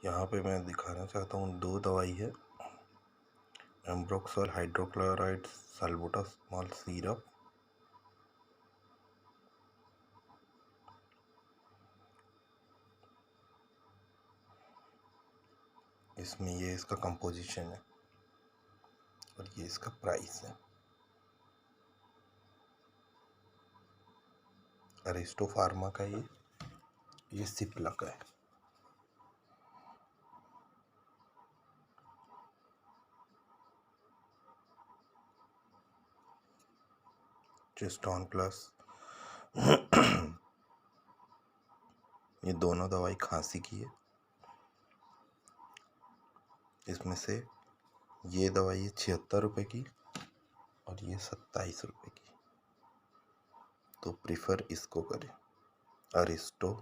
यहाँ पे मैं दिखाना चाहता हूँ 2 दवाई है, एम्ब्रोक्सोल हाइड्रोक्लोराइड साल्बुटामॉल सिरप, इसमें ये इसका कंपोजिशन है और ये इसका प्राइस है। अरिस्टो फार्मा का ये सिप्ला का है। चिस्टोन प्लस ये दोनों दवाई खांसी की है। इसमें से ये दवाई है 76 रुपये की और ये 27 रुपये की, तो प्रिफर इसको करें, अरिस्टो